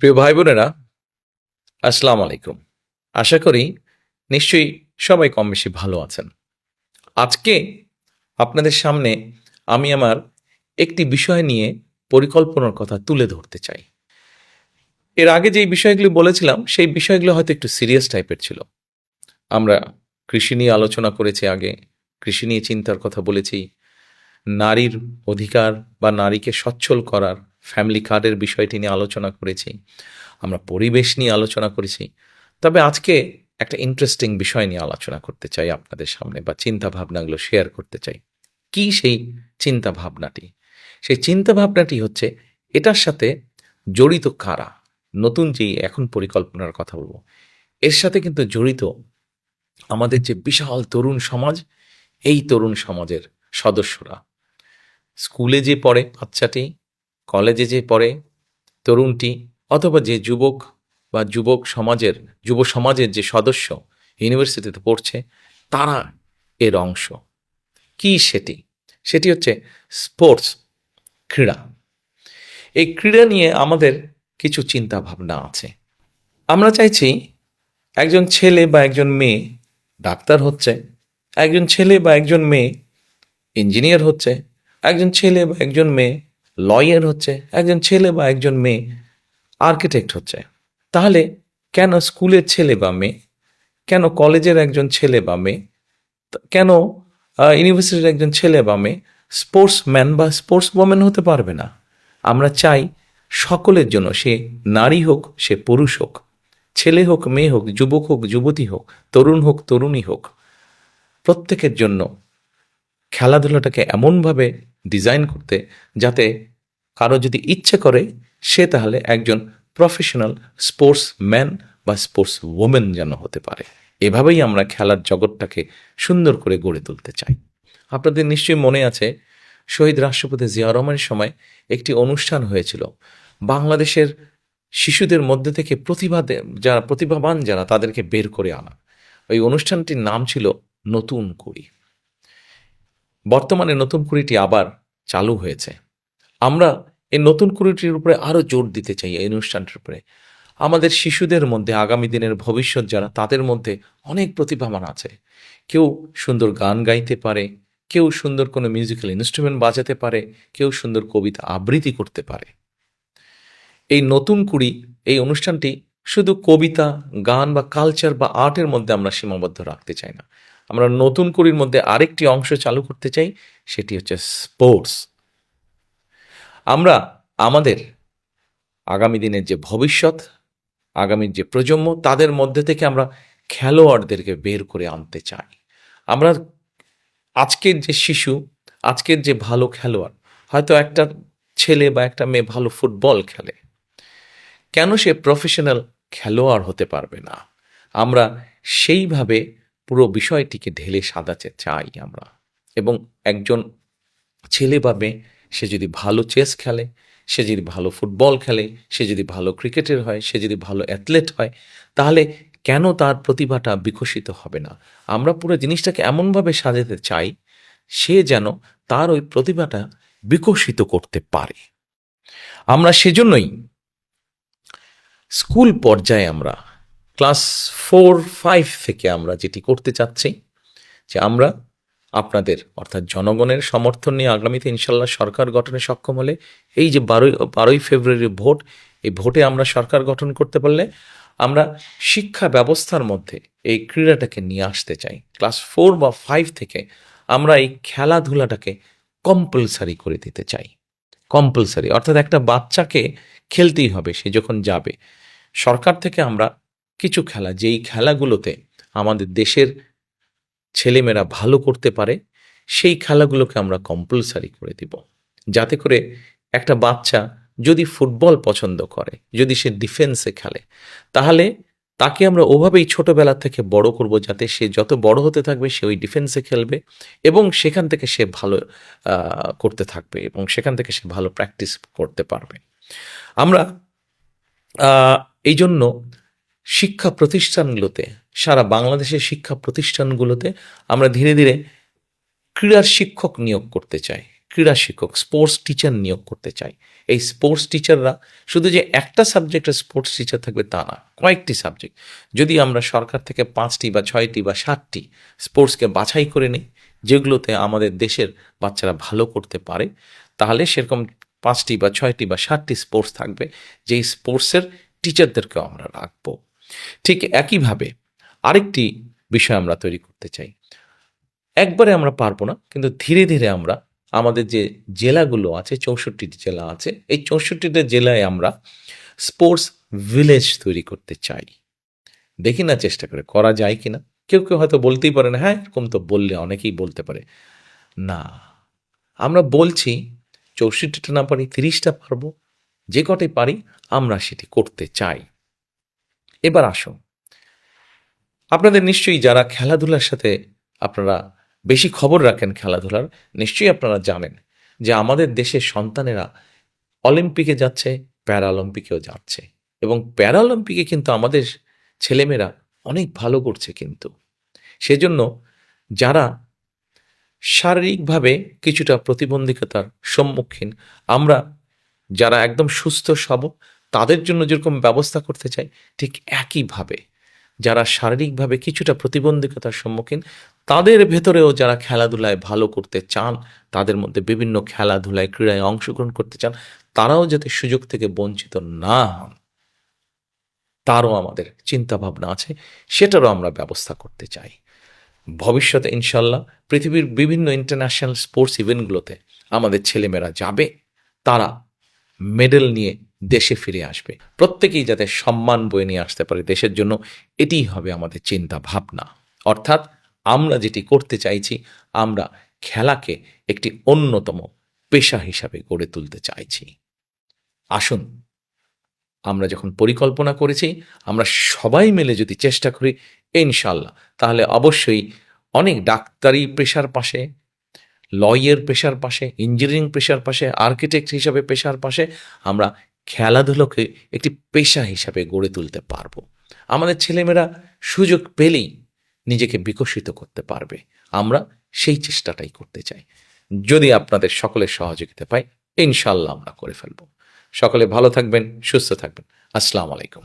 প্রিয় ভাই বোনেরা, আসসালামু আলাইকুম। আশা করি নিশ্চয়ই সবাই কম বেশি ভালো আছেন। আজকে আপনাদের সামনে আমি আমার একটি বিষয় নিয়ে পরিকল্পনার কথা তুলে ধরতে চাই। এর আগে যেই বিষয়গুলি বলেছিলাম সেই বিষয়গুলো হয়তো একটু সিরিয়াস টাইপের ছিল। আমরা কৃষি নিয়ে আলোচনা করেছি আগে, কৃষি নিয়ে চিন্তার কথা বলেছি, নারীর অধিকার বা নারীকে সচ্ছল করার ফ্যামিলি কার্ডের বিষয়টি নিয়ে আলোচনা করেছি, আমরা পরিবেশ নিয়ে আলোচনা করেছি। তবে আজকে একটা ইন্টারেস্টিং বিষয় নিয়ে আলোচনা করতে চাই আপনাদের সামনে, বা চিন্তা ভাবনাগুলো শেয়ার করতে চাই। কি সেই চিন্তা ভাবনাটি? সেই চিন্তা ভাবনাটি হচ্ছে এটার সাথে জড়িত কারা। নতুন যেই এখন পরিকল্পনার কথা বলবো, এর সাথে কিন্তু জড়িত আমাদের যে বিশাল তরুণ সমাজ, এই তরুণ সমাজের সদস্যরা। স্কুলে যে পড়ে বাচ্চাটি, কলেজে যে পড়ে তরুণটি, অথবা যে যুবক বা যুব সমাজের যে সদস্য ইউনিভার্সিটিতে পড়ছে, তারা এর অংশ। কি সেটি? সেটি হচ্ছে স্পোর্টস, ক্রীড়া। এই ক্রীড়া নিয়ে আমাদের কিছু চিন্তা ভাবনা আছে। আমরা চাইছি একজন ছেলে বা একজন মেয়ে ডাক্তার হচ্ছে, একজন ছেলে বা একজন মেয়ে ইঞ্জিনিয়ার হচ্ছে, একজন ছেলে বা একজন মেয়ে লয়ার হচ্ছে, একজন ছেলে বা একজন মেয়ে আর্কিটেক্ট হচ্ছে। তাহলে কেন স্কুলের ছেলে বা মেয়ে, কেন কলেজের একজন ছেলে বা মেয়ে, কেন ইউনিভার্সিটির একজন ছেলে বা মেয়ে স্পোর্টসম্যান বা স্পোর্টস ওমেন হতে পারবে না? আমরা চাই সকলের জন্য, সে নারী হোক, সে পুরুষ হোক, ছেলে হোক, মেয়ে হোক, যুবক হোক, যুবতী হোক, তরুণ হোক, তরুণী হোক, প্রত্যেকের জন্য খেলাধুলাটাকে এমনভাবে ডিজাইন করতে যাতে কারো যদি ইচ্ছে করে সে তাহলে একজন প্রফেশনাল স্পোর্টসম্যান বা স্পোর্টস ওমেন যেন হতে পারে। এভাবেই আমরা খেলার জগৎটাকে সুন্দর করে গড়ে তুলতে চাই। আপনাদের নিশ্চয়ই মনে আছে, শহীদ রাষ্ট্রপতি জিয়া রহমানের সময় একটি অনুষ্ঠান হয়েছিল। বাংলাদেশের শিশুদের মধ্যে থেকে প্রতিভাবান যারা তাদেরকে বের করে আনা। ওই অনুষ্ঠানটির নাম ছিল নতুন কুড়ি। বর্তমানে নতুন কুড়িটি আবার চালু হয়েছে। আমরা এই নতুন কুড়িটির উপরে আরও জোর দিতে চাই। এই অনুষ্ঠানটির উপরে আমাদের শিশুদের মধ্যে, আগামী দিনের ভবিষ্যৎ যারা, তাদের মধ্যে অনেক প্রতিভাবান আছে। কেউ সুন্দর গান গাইতে পারে, কেউ সুন্দর কোনো মিউজিক্যাল ইনস্ট্রুমেন্ট বাজাতে পারে, কেউ সুন্দর কবিতা আবৃত্তি করতে পারে। এই নতুন কুড়ি, এই অনুষ্ঠানটি শুধু কবিতা, গান বা কালচার বা আর্টের মধ্যে আমরা সীমাবদ্ধ রাখতে চাই না। আমরা নতুন কুড়ির মধ্যে আরেকটি অংশ চালু করতে চাই, সেটি হচ্ছে স্পোর্টস। আমরা আমাদের আগামী দিনের যে ভবিষ্যৎ, আগামীর যে প্রজন্ম, তাদের মধ্যে থেকে আমরা খেলোয়াড়দেরকে বের করে আনতে চাই। আমরা আজকের যে শিশু, আজকের যে ভালো খেলোয়াড়, হয়তো একটা ছেলে বা একটা মেয়ে ভালো ফুটবল খেলে, কেন সে প্রফেশনাল খেলোয়াড় হতে পারবে না? আমরা সেইভাবে পুরো বিষয়টিকে ঢেলে সাজাতে চাই আমরা। এবং একজন ছেলে বা মেয়ে, সে যদি ভালো চেস খেলে, সে যদি ভালো ফুটবল খেলে, সে যদি ভালো ক্রিকেটার হয়, সে যদি ভালো অ্যাথলেট হয়, তাহলে কেন তার প্রতিভাটা বিকশিত হবে না? আমরা পুরো জিনিসটাকে এমনভাবে সাজাতে চাই সে যেন তার ওই প্রতিভাটা বিকশিত করতে পারে। আমরা সেজন্যই স্কুল পর্যায়ে আমরা ক্লাস 4-5 থেকে আমরা যেটি করতে চাচ্ছি, যে আমরা আপনাদের অর্থাৎ জনগণের সমর্থন নিয়ে আগামীতে ইনশাল্লাহ সরকার গঠনে সক্ষম হলে, এই যে 12ই ফেব্রুয়ারি ভোট, এই ভোটে আমরা সরকার গঠন করতে পারলে আমরা শিক্ষা ব্যবস্থার মধ্যে এই ক্রীড়াটাকে নিয়ে আসতে চাই। ক্লাস 4 বা 5 থেকে আমরা এই খেলাধুলাটাকে কম্পালসারি করে দিতে চাই। কম্পালসারি অর্থাৎ একটা বাচ্চাকে খেলতেই হবে সে যখন যাবে। সরকার থেকে আমরা কিছু খেলা, যেই খেলাগুলোতে আমাদের দেশের ছেলেমেয়েরা ভালো করতে পারে, সেই খেলাগুলোকে আমরা কম্পালসারি করে দিব, যাতে করে একটা বাচ্চা যদি ফুটবল পছন্দ করে, যদি সে ডিফেন্সে খেলে, তাহলে তাকে আমরা ওভাবেই ছোটবেলা থেকে বড় করব, যাতে সে যত বড় হতে থাকবে সে ওই ডিফেন্সে খেলবে এবং সেখান থেকে সে ভালো করতে থাকবে এবং সেখান থেকে সে ভালো প্র্যাকটিস করতে পারবে। আমরা এই জন্য শিক্ষা প্রতিষ্ঠানগুলোতে, সারা বাংলাদেশের শিক্ষা প্রতিষ্ঠানগুলোতে আমরা ধীরে ধীরে ক্রীড়ার শিক্ষক নিয়োগ করতে চাই। ক্রীড়া শিক্ষক, স্পোর্টস টিচার নিয়োগ করতে চাই। এই স্পোর্টস টিচাররা শুধু যে একটা সাবজেক্টের স্পোর্টস টিচার থাকবে তা না, কয়েকটি সাবজেক্ট। যদি আমরা সরকার থেকে 5টি বা 6টি বা 7টি স্পোর্টসকে বাছাই করে নিই, যেগুলোতে আমাদের দেশের বাচ্চারা ভালো করতে পারে, তাহলে সেরকম 5টি বা 6টি বা 7টি স্পোর্টস থাকবে, যেই স্পোর্টসের টিচারদেরকেও আমরা রাখবো। ঠিক একইভাবে আরেকটি বিষয় আমরা তৈরি করতে চাই। একবারে আমরা পারবো না, কিন্তু ধীরে ধীরে আমরা আমাদের যে জেলাগুলো আছে, 64টি জেলা আছে, এই 64টা জেলায় আমরা স্পোর্টস ভিলেজ তৈরি করতে চাই। দেখি না চেষ্টা করে করা যায় কি না। কেউ কেউ হয়তো বলতেই পারে না, হ্যাঁ এরকম তো বললে অনেকেই বলতে পারে। না, আমরা বলছি 64টা না পারি 30টা পারবো, যে কটাই পারি আমরা সেটি করতে চাই। এবার আসুন, আপনাদের নিশ্চয়ই যারা খেলাধুলার সাথে আপনারা বেশি খবর রাখেন খেলাধুলার, নিশ্চয়ই আপনারা জানেন যে আমাদের দেশের সন্তানেরা অলিম্পিকে যাচ্ছে, প্যারাঅলিম্পিকেও যাচ্ছে, এবং প্যারাঅলিম্পিকে কিন্তু আমাদের ছেলেমেয়েরা অনেক ভালো করছে। কিন্তু সেজন্য যারা শারীরিকভাবে কিছুটা প্রতিবন্ধকতার সম্মুখীন, আমরা যারা একদম সুস্থ সবল, তাদের জন্য যেরকম ব্যবস্থা করতে চাই, ঠিক একইভাবে যারা শারীরিকভাবে কিছুটা প্রতিবন্ধকতার সম্মুখীন, তাদের ভেতরেও যারা খেলাধুলায় ভালো করতে চান, তাদের মধ্যে বিভিন্ন খেলাধুলায় ক্রীড়ায় অংশগ্রহণ করতে চান, তারাও যাতে সুযোগ থেকে বঞ্চিত না হন, তারও আমাদের চিন্তাভাবনা আছে, সেটারও আমরা ব্যবস্থা করতে চাই। ভবিষ্যতে ইনশাল্লাহ পৃথিবীর বিভিন্ন ইন্টারন্যাশনাল স্পোর্টস ইভেন্টগুলোতে আমাদের ছেলেমেয়েরা যাবে, তারা মেডেল নিয়ে দেশে ফিরে আসবে, প্রত্যেকেই যাতে সম্মান বয়ে নিয়ে আসতে পারে দেশের জন্য, এটিই হবে আমাদের চিন্তা ভাবনা। অর্থাৎ আমরা যেটি করতে চাইছি, আমরা খেলাকে একটি অন্যতম পেশা হিসাবে গড়ে তুলতে চাইছি। আসুন, আমরা যখন পরিকল্পনা করেছি, আমরা সবাই মিলে যদি চেষ্টা করি ইনশাল্লাহ, তাহলে অবশ্যই অনেক ডাক্তারি পেশার পাশে, লয়ের পেশার পাশে, ইঞ্জিনিয়ারিং পেশার পাশে, আর্কিটেক্ট হিসাবে পেশার পাশে, আমরা খেলাধুলোকে একটি পেশা হিসাবে গড়ে তুলতে পারবো। আমাদের ছেলেমেয়েরা সুযোগ পেলেই নিজেকে বিকশিত করতে পারবে। আমরা সেই চেষ্টাটাই করতে চাই। যদি আপনাদের সকলের সহযোগিতা পাই, ইনশাল্লাহ আমরা করে ফেলব। সকলে ভালো থাকবেন, সুস্থ থাকবেন। আসসালামু আলাইকুম।